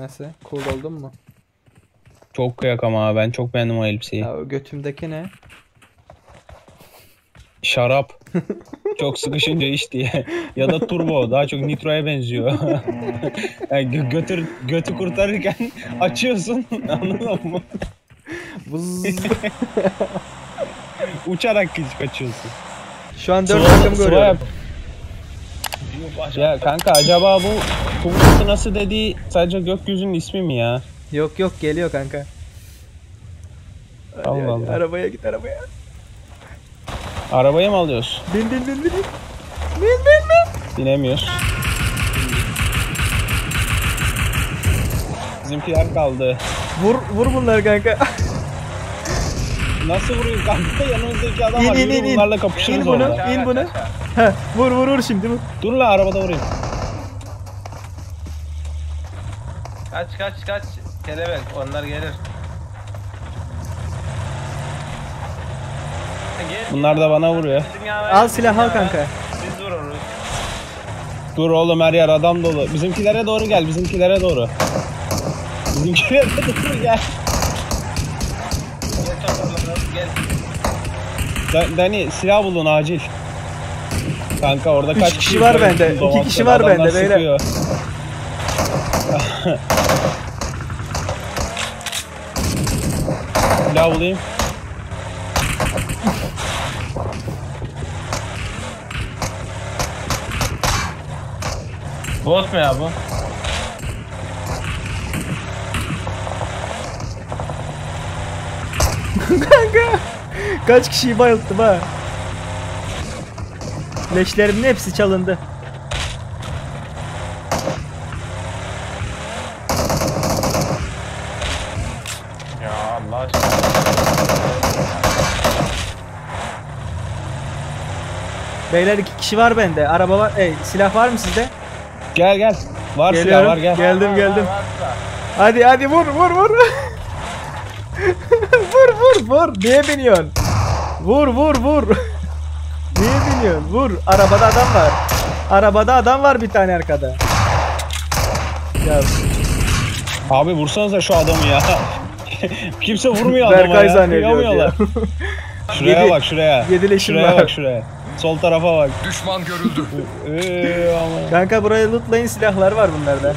Nasıl? Cool oldun mu? Çok kıyak ama ben çok beğendim o elbiseyi. Ya o götümdeki ne? Şarap. Çok sıkışınca iç diye. Ya da turbo. Daha çok nitroya benziyor. Yani götü kurtarırken açıyorsun. Anladın mı? Vız. Uçarak kaçıyorsun. Şu an 4 takım görüyorum. Ya kanka acaba bu kumkusu nasıl dediği sadece gökyüzünün ismi mi ya? Yok yok geliyor kanka. Hadi, Allah hadi. Allah. Arabaya git arabaya. Arabaya mı alıyoruz? Bin bin bin bin. Bin bin bin. Binemiyoruz. Bizimkiler kaldı. Vur bunları kanka. Nasıl vuruyor kanka? Yanımızdaki adam var. İn Yürü bunlarla kapışırız İn bunu, orada. in bunu. Heh, vur şimdi vur. Dur la arabada vurayım. Kaç. Kelebek onlar gelir. Bunlar da bana vuruyor. Al silah al kanka. Biz vururuz. Dur oğlum her yer adam dolu. Bizimkilere doğru gel. Bizimkilere doğru. Bizimkilere doğru gel. Gel. Dani silah bulun acil. Kanka orada kaç kişi var bende. 2 kişi var Adamlar bende beyler. sıkıyor. Silah bulayım. Bot mu ya bu? Kanka. Kaç kişiyi bayılttım ha. Leşlerimin hepsi çalındı. Ya Allah aşkına. Beyler 2 kişi var bende. Araba var. Silah var mı sizde? Gel. Var silah Geliyorum. var gel. Geldim. Varsa. Hadi vur. Vur. Niye biniyorsun? Vur. Niye biniyorsun? Vur. Arabada adam var bir tane arkada. Ya Abi vursanıza şu adamı ya. Kimse vurmuyor adama Berkay ya. zannediyor Kıyamıyorlar. ya. Şuraya Yedi- bak şuraya. yedi leşim Şuraya var. bak şuraya. Sol tarafa bak. Düşman görüldü. Aman. Kanka buraya lootlayın, silahlar var bunlarda.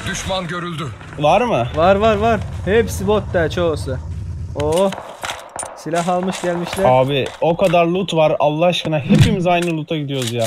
Düşman görüldü. Var mı? Var. Hepsi bot da çoğusu. Oo. Silah almış gelmişler. Abi o kadar loot var Allah aşkına hepimiz aynı loot'a gidiyoruz ya.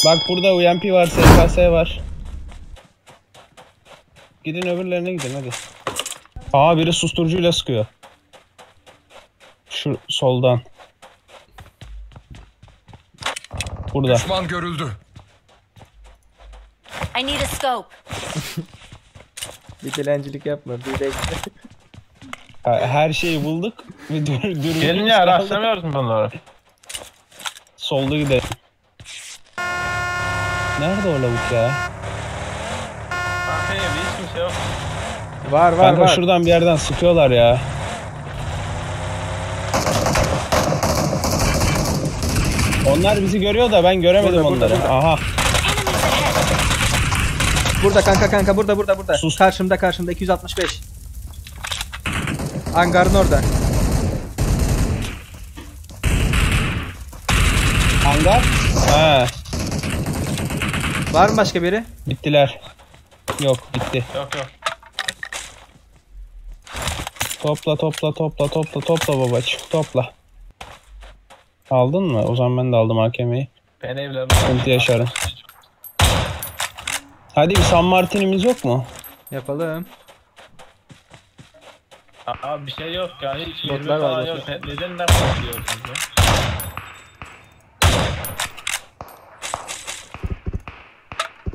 Bak burada UMP var, SKS var. Gidin öbürlerine gidin hadi. Aa biri susturucuyla sıkıyor. Şu soldan. Burada. Düşman görüldü. I need a scope. Bir dilencilik yapma. Bir de Her şeyi bulduk. Ve Gelin ya rastlamıyoruz mu bunları? Solda gidelim. Nerede o lavuk ya? Kanka bir hiçbir şey yok. var Kanka var. şuradan bir yerden sıkıyorlar ya. Onlar bizi görüyor da ben göremedim Burada, onları. burada. Aha. Burada kanka burada. Sus. Karşımda 265. Hangarın orada. Hangar. Ha. Var mı başka biri? Bittiler. Yok bitti. Yok. Topla babacığım. Topla. Aldın mı? O zaman ben de aldım AKM'yi. Ben evlerim. Sıkıntı yaşarım. Hadi bir San Martin'imiz yok mu? Yapalım. Abi bir şey yok ya. Hiç Botlar yirmi var, falan botlar. yok. Neden bakıyorsunuz ya?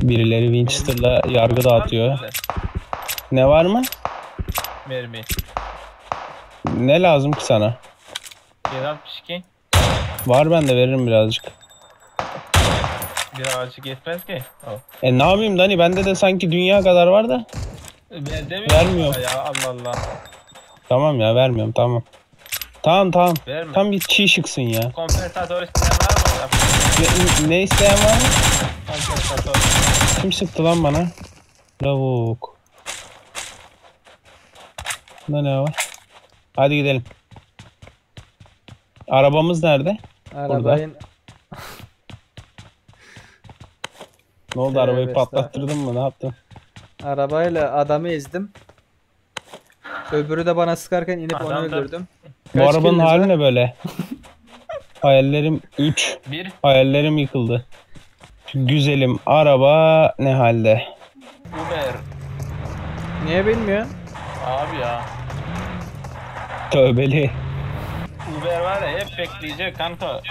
Birileri Winchester'la yargı dağıtıyor. Ne var mı? Mermi. Ne lazım ki sana? 162. Var ben de veririm birazcık. Birazcık yetmez ki. Oh. Ne yapayım Dani? Bende de sanki dünya kadar var da. Ben demiyorum Vermiyor. sana ya Allah Allah. Tamam ya vermiyorum tamam. Tamam. Verme. Tam bir çiğ şıksın ya. Kompensatör isteyen var mı? Ne isteyen var mı? Kompensatör. Kim sıktı lan bana? Lavuk. Bunda ne var? Hadi gidelim. Arabamız nerede? Arabayın Ne oldu, Tövbe arabayı patlattırdın mı? Ne yaptın? arabayla adamı ezdim. Öbürü de bana sıkarken inip onu Adam da- öldürdüm. Bu Kaç arabanın kiliniz hali var? ne böyle? Hayallerim 3. Bir. Hayallerim yıkıldı. Şu güzelim araba ne halde? Uber. Niye bilmiyor? Abi ya. Tövbeli. Uber var ya hep bekleyecek kanka.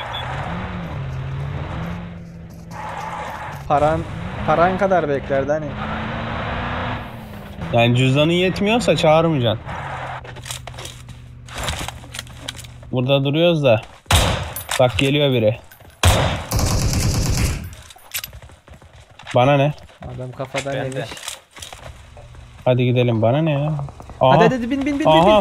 Paran kadar beklerdi hani. Yani cüzdanın yetmiyorsa çağırmayacaksın. Burada duruyoruz da. Bak geliyor biri. Bana ne? Adam kafadan Ben de. yemiş. Hadi gidelim, bana ne ya? Aha. Hadi bin. Aha.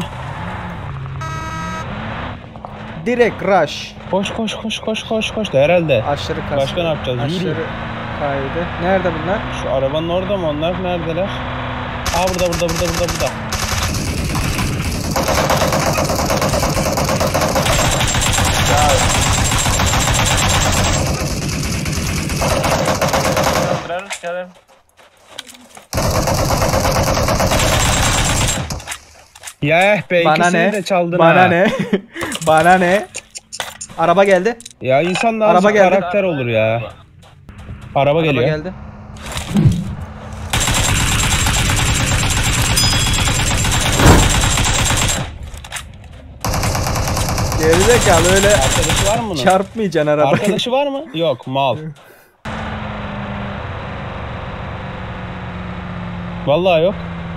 Direkt rush. Koş. Herhalde. Aşırı kas. Başka ne yapacağız? Yürü. Aşırı kaydı. Nerede bunlar? Şu arabanın orada mı onlar? Neredeler? Aa burada. Kaldırırız gelir. Ya be, Bana ikisini ne? de çaldın Bana ha. ne? Bana ne? Araba geldi. Ya insan da Araba azıcık geldi. karakter olur ya. Araba Araba geliyor. geldi. Gerizekalı öyle Arkadaşı var mı bunun? çarpmayacaksın arabayı. Arkadaşı var mı? Yok, mal. Vallahi yok.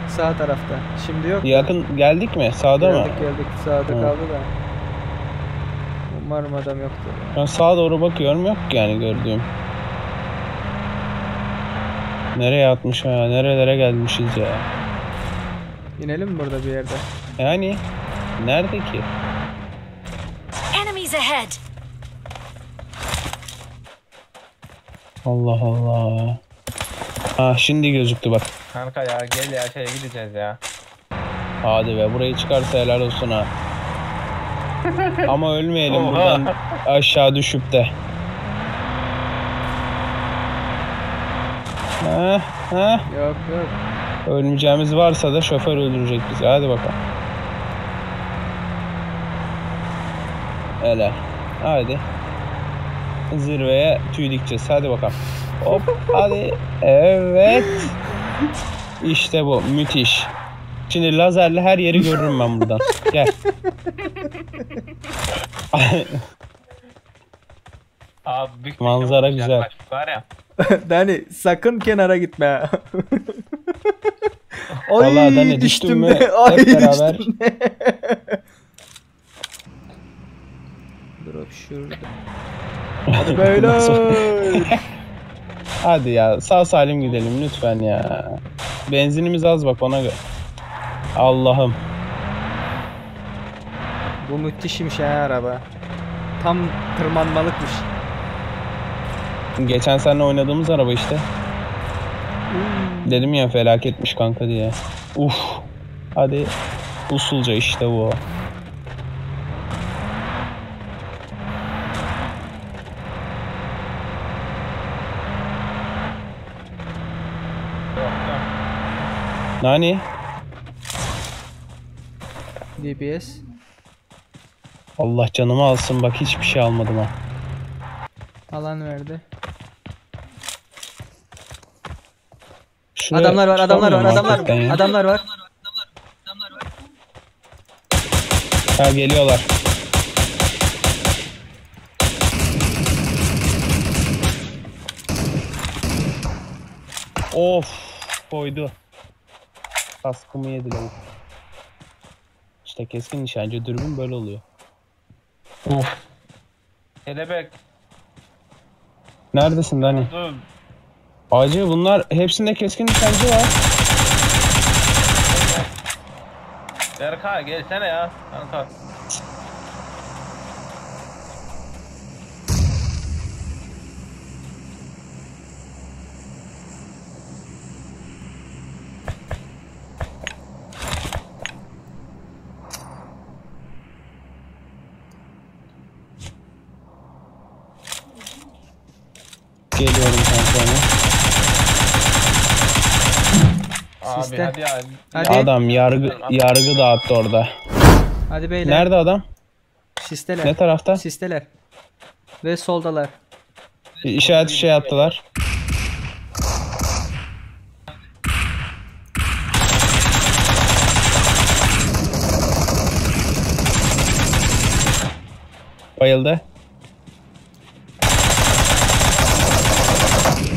Sağ tarafta. Şimdi yok. Yakın geldik mi? Sağda mı? Geldik. Sağda Hı. kaldı da. Umarım adam yoktur. Ben sağa doğru bakıyorum, yok yani gördüğüm. Nereye atmış ha? Nerelere gelmişiz ya? İnelim mi burada bir yerde? Yani nerede ki? Enemies ahead! Allah Allah. Ha şimdi gözüktü bak. Kanka ya gel ya şeye gideceğiz ya. Hadi be, burayı çıkarsa helal olsun ha. Ama ölmeyelim Oha. buradan aşağı düşüp de. Ha. Yok. Ölmeyeceğimiz varsa da şoför öldürecek bizi. Hadi bakalım. Helal. Hadi. Zirveye tüy dikeceğiz. Hadi bakalım. Hop. Hadi. Evet. İşte bu. Müthiş. Şimdi lazerle her yeri görürüm ben buradan. Gel. Abi büyük bir Manzara şey güzel. yaklaş. Var ya. Dani sakın kenara gitme. Ay Vallahi Dani, düştün mü de. Ay hep beraber. düştüm de. Drop şurada. Hadi beyler. Hadi ya, sağ salim gidelim lütfen ya. Benzinimiz az bak, ona göre. Allah'ım. Bu müthişmiş ha araba. Tam tırmanmalıkmış. Geçen seninle oynadığımız araba işte. Dedim ya felaketmiş kanka diye. Uf. Hadi usulca işte bu. Nani? DBS. Allah canımı alsın, bak hiçbir şey almadım ha. Alan verdi. Şuraya Adamlar var. tutamıyorum hakikaten ya. Adamlar var. Ha, geliyorlar. Of, koydu. Kaskımı yedi lavuk. İşte keskin nişancı dürbün böyle oluyor. Kelebek. Neredesin Dani? Dur. Acı, bunlar hepsinde keskin nişancı var. Berkay gelsene ya. Kanka. Geliyorum kanka. Abi Siste. hadi ya. Hadi. Adam yargı dağıttı orada. Hadi beyler. Nerede adam? Sisteler. Ne tarafta? Sisteler. Ve soldalar. İşaret şey attılar. Bayıldı.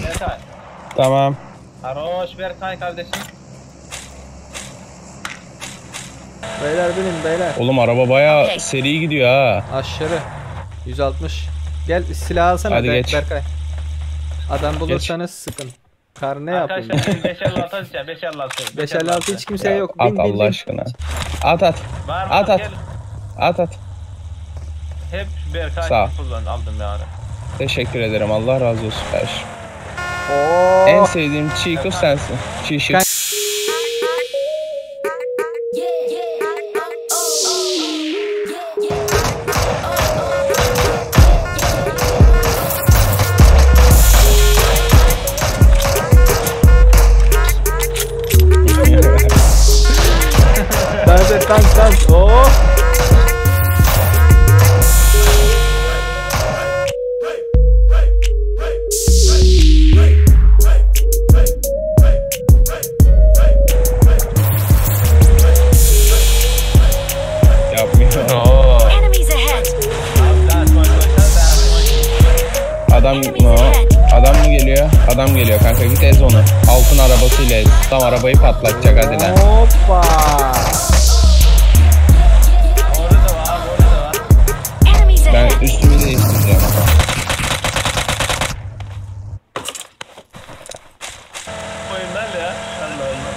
Berkay. Tamam. Haroş Berkay kardeşim. Beyler binin beyler. Oğlum araba bayağı seri gidiyor ha. Aşırı. 160. Gel silah alsana Hadi geç. Berkay. Adam bulursanız sıkın. Kar ne yapayım? Arkadaşlar 556 atacağım. 556. 556 hiç kimse yok. At Bin bin Allah bin. aşkına. At. Var mı? At. Gel. At. Hep Berkay Sağ ol. aldım yani. Teşekkür ederim. Allah razı olsun kardeşim. Oo. En sevdiğim çiğ kız sensin. Çiğ şık. Bence tank. Oo. Yapmıyor. Enemies ahead. Adam mı o? Adam mı geliyor? Adam geliyor kanka, git ez onu. Altın arabasıyla ez. Tam arabayı patlatacak hadi lan. Hoppa. Orada da var. Enemies Ben ahead. üstümü değiştireceğim. Oyunlar ya. Allah Allah.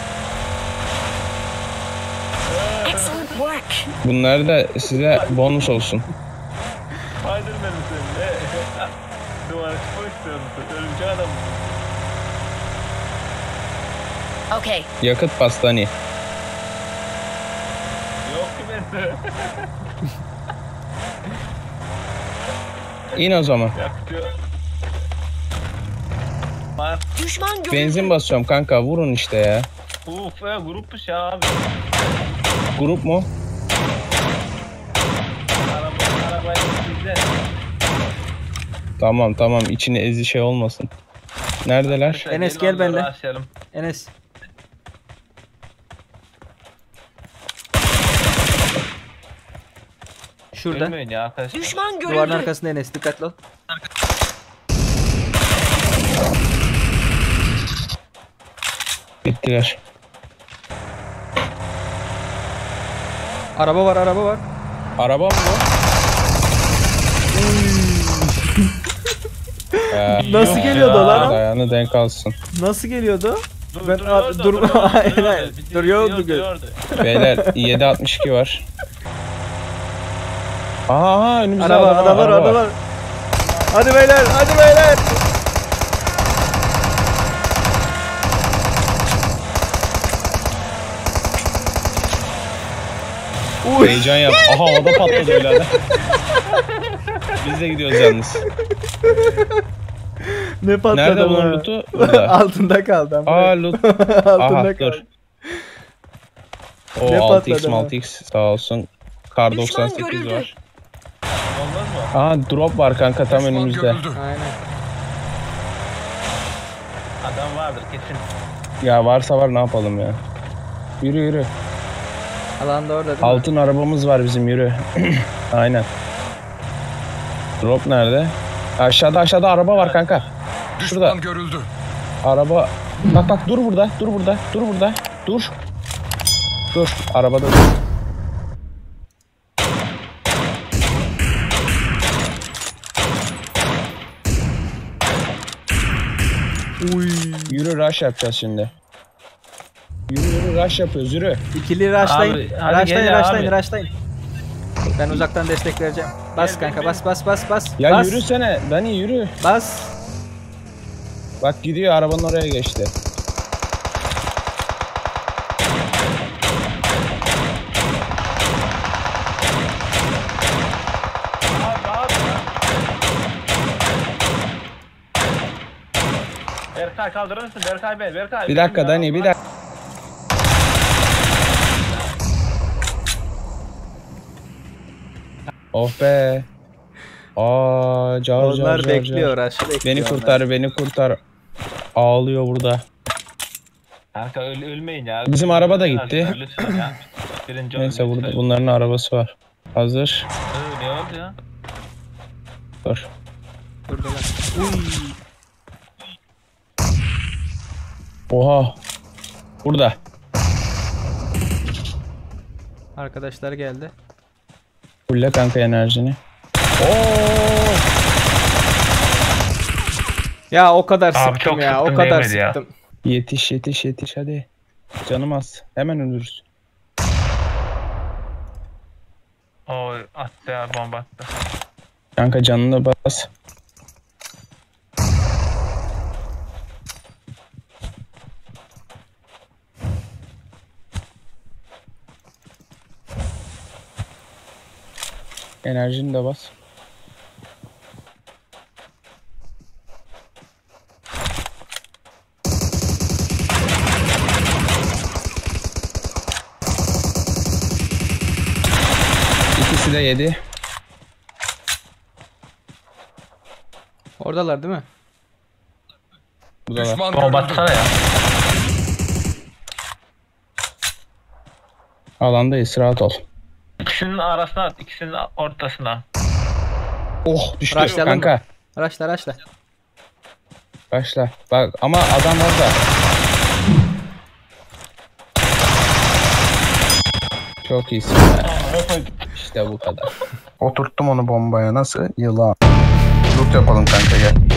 Excellent work. Bunlar da size bonus olsun. Aydın beni sen. Duvara çıkmak istiyorum. Örümcek adam. Okay. Yakıt pastani. Yok ki bende. İn o zaman. Yakıyor. Var. Düşman görüldü. Benzin basıyorum kanka, vurun işte ya. Uf grupmuş ya abi. Grup mu? Arabayı bizde. Tamam içine ezi şey olmasın. Neredeler? Enes, Gelin gel onları benimle. aşalım. Enes. Şurada. Ölmeyin ya arkadaşlar. Düşman Duvarın görüldü. arkasında Enes. Dikkatli ol. Bittiler. Araba var. Araba mı bu? Nasıl Yok geliyordu ya. lan? Ayağını denk alsın. Nasıl geliyordu? Ben Duruyordu, dur. Aynen. Bizi Duruyordu. duruyordu. Beyler 7.62 var. Aha önümüzde Araba var. Hadi beyler. Uy. Heyecan yap. Aha o da patladı öyle adam. Biz de gidiyoruz yalnız. Ne patladı Nerede bu? bunun lootu? Burada. Altında kaldı ama. Aa loot. Altında Aha dur. kaldı. O Ne 6x patladı bu? 6x sağ olsun. Kar Düşman 98 görüldü. var. Olmaz mı? Aha drop var kanka tam Düşman önümüzde. görüldü. Aynen. Adam vardır kesin. Ya varsa var, ne yapalım ya. Yürü. Alanda orada değil mi? Altın arabamız var bizim, yürü. Aynen. Drop nerede? Aşağıda araba var kanka. Şurada. Düşman görüldü. Araba. Bak dur burada. Dur. Arabada dur. Uy. Yürü rush yapacağız şimdi. Yürü rush yapıyoruz, yürü. İkili rushlayın. Abi, hadi gel abi. Rushlayın. Ben uzaktan destek vereceğim. Bas Gel, kanka, bin, bas. Ya Bas. yürüsene. Dani yürü. Bas. Bak gidiyor, arabanın oraya geçti. Berkay kaldırır mısın? Berkay Bey, Berkay. Bir dakika Dani, bir dakika. Oh be. Car Onlar bekliyor, aşı bekliyor. Beni kurtar, beni kurtar. Ağlıyor burada. Kanka ölmeyin ya. Bizim araba da gitti. Lütfen ya. Birinci Neyse olun, burada lütfen. bunların arabası var. Hazır. Ne oldu ya? Dur. Buradalar. Uy. Oha. Burada. Arkadaşlar geldi. Fulle kanka enerjini. Ya o kadar Abi sıktım çok ya. O sıktım, kadar değmedi ya. sıktım. Yetiş yetiş yetiş hadi. Canım az. Hemen ölürüz. Oy attı ya, bomba attı. Kanka canına bas. Enerjini de bas. İkisi de yedi. Oradalar değil mi? Buradalar. Düşman Bomba görüldü. atsana ya. Alandayız, rahat ol. İkisinin arasına at, ikisinin ortasına. Oh düştü Raşlayalım mı? kanka. Araçla araçla. Başla. Bak ama adam orada. Çok iyisin be. İşte bu kadar. Oturttum onu bombaya. Nasıl? Yılan. Loot yapalım kanka gel.